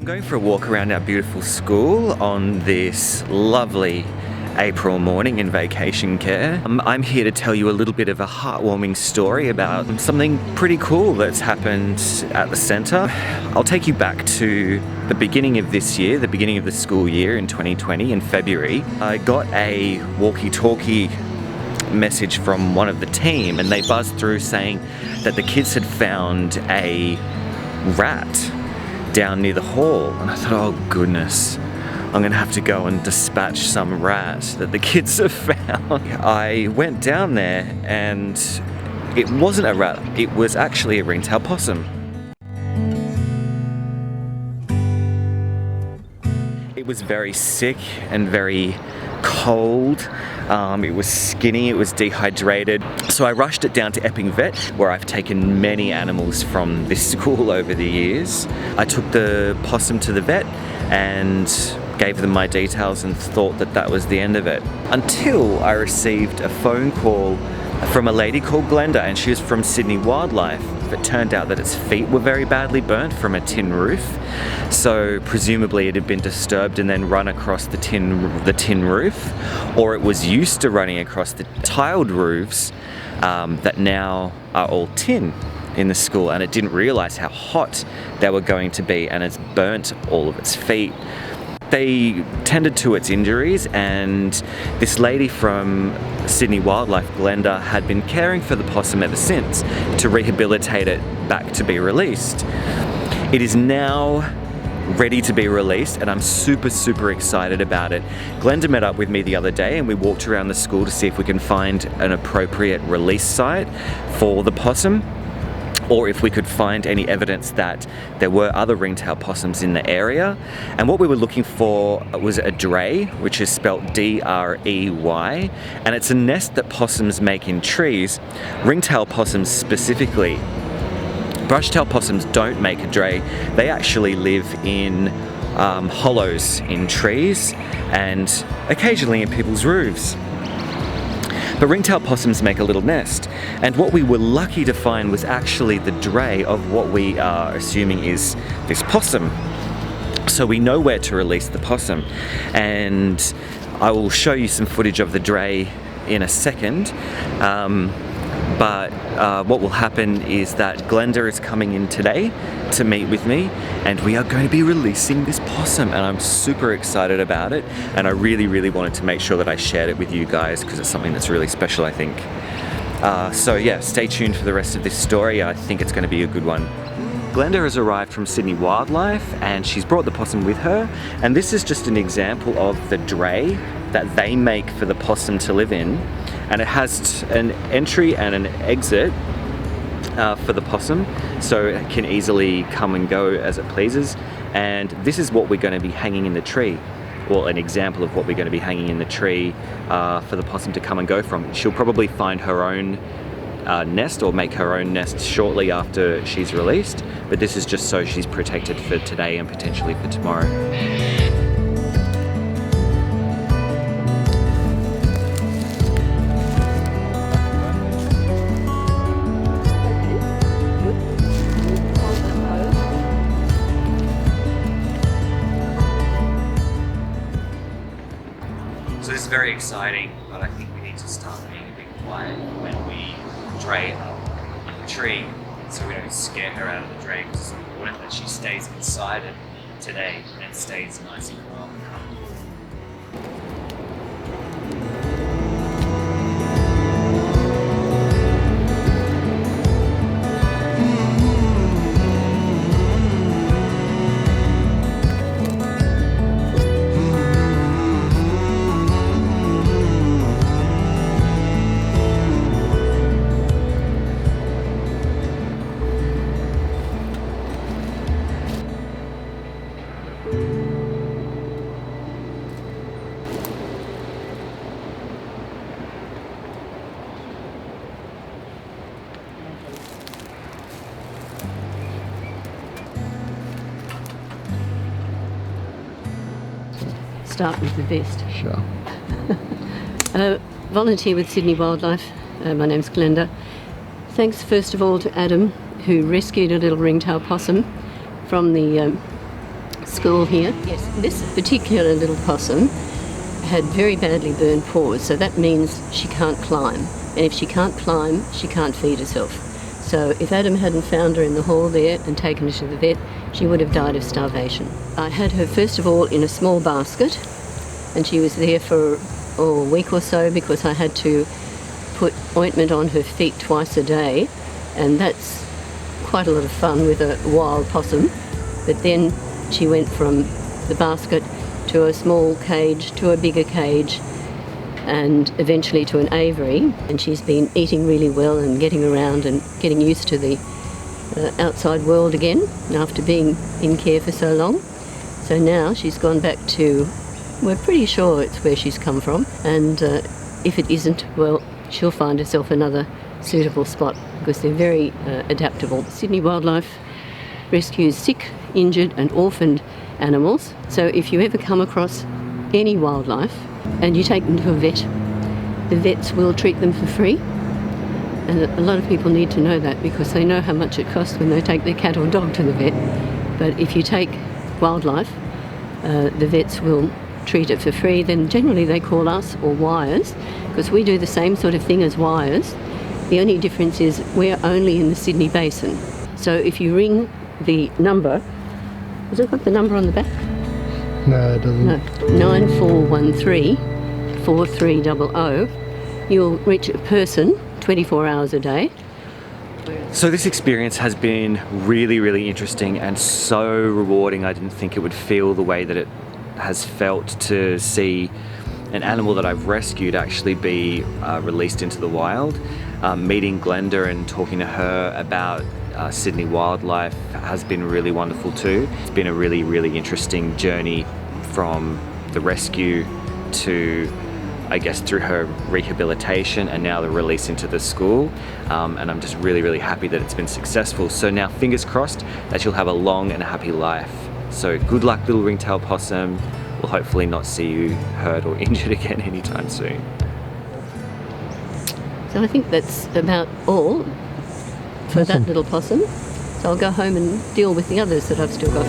I'm going for a walk around our beautiful school on this lovely April morning in vacation care. I'm here to tell you a little bit of a heartwarming story about something pretty cool that's happened at the centre. I'll take you back to the beginning of this year, the beginning of the school year in 2020 in February. I got a walkie-talkie message from one of the team and they buzzed through saying that the kids had found a rat down near the hall, and I thought, oh goodness, I'm gonna have to go and dispatch some rat that the kids have found. I went down there and it wasn't a rat, it was actually a ringtail possum. It was very sick and very cold. It was skinny, it was dehydrated. So I rushed it down to Epping Vet, where I've taken many animals from this school over the years. I took the possum to the vet and gave them my details and thought that that was the end of it. Until I received a phone call from a lady called Glenda, and she was from Sydney Wildlife. It turned out that its feet were very badly burnt from a tin roof, so presumably it had been disturbed and then run across the tin roof, or it was used to running across the tiled roofs that now are all tin in the school, and it didn't realise how hot they were going to be, and it's burnt all of its feet. They tended to its injuries, and this lady from Sydney Wildlife, Glenda, had been caring for the possum ever since to rehabilitate it back to be released. It is now ready to be released, and I'm super excited about it. Glenda met up with me the other day and we walked around the school to see if we can find an appropriate release site for the possum, or if we could find any evidence that there were other ringtail possums in the area. And what we were looking for was a drey, which is spelt D-R-E-Y, and it's a nest that possums make in trees, ringtail possums specifically. Brushtail possums don't make a drey, they actually live in hollows in trees and occasionally in people's roofs. But ringtail possums make a little nest, and what we were lucky to find was actually the drey of what we are assuming is this possum. So we know where to release the possum, and I will show you some footage of the drey in a second. But what will happen is that Glenda is coming in today to meet with me, and we are going to be releasing this possum, and I'm super excited about it, and I really wanted to make sure that I shared it with you guys because it's something that's really special, I think. So yeah, stay tuned for the rest of this story. I think it's going to be a good one. Glenda has arrived from Sydney Wildlife and she's brought the possum with her, and this is just an example of the drey that they make for the possum to live in, and it has an entry and an exit for the possum, so it can easily come and go as it pleases. And this is what we're going to be hanging in the tree, well, an example of what we're going to be hanging in the tree for the possum to come and go from. She'll probably find her own nest or make her own nest shortly after she's released, but this is just so she's protected for today and potentially for tomorrow. So this is very exciting, but I think we need to start being a bit quiet when we drey up in the tree so we don't scare her out of the drey, because it's important that she stays inside it today and stays nice and calm and comfortable. Start with the best. Sure. Volunteer with Sydney Wildlife. My name's Glenda. Thanks first of all to Adam, who rescued a little ringtail possum from the school here. Yes, this particular little possum had very badly burned paws, so that means she can't climb. And if she can't climb, she can't feed herself. So if Adam hadn't found her in the hall there and taken her to the vet, she would have died of starvation. I had her first of all in a small basket, and she was there for a week or so because I had to put ointment on her feet twice a day, and that's quite a lot of fun with a wild possum. But then she went from the basket to a small cage, to a bigger cage, and eventually to an aviary. And she's been eating really well and getting around and getting used to the outside world again after being in care for so long. So now she's gone back to, we're pretty sure it's where she's come from, and if it isn't, well, she'll find herself another suitable spot because they're very adaptable. Sydney Wildlife rescues sick, injured and orphaned animals. So if you ever come across any wildlife and you take them to a vet, the vets will treat them for free. And a lot of people need to know that because they know how much it costs when they take their cat or dog to the vet. But if you take wildlife, the vets will treat it for free. Then generally they call us or Wires, because we do the same sort of thing as Wires. The only difference is we're only in the Sydney Basin. So if you ring the number, has it got the number on the back? No, it doesn't. No, 9413 4300. You'll reach a person 24 hours a day. So this experience has been really, really interesting and so rewarding. I didn't think it would feel the way that it has felt to see an animal that I've rescued actually be released into the wild. Meeting Glenda and talking to her about Sydney wildlife has been really wonderful too. It's been a really, really interesting journey from the rescue to, I guess, through her rehabilitation and now the release into the school. And I'm just really, really happy that it's been successful. So now fingers crossed that she'll have a long and happy life. So good luck, little ringtail possum. We'll hopefully not see you hurt or injured again anytime soon. So I think that's about all for that little possum. So I'll go home and deal with the others that I've still got.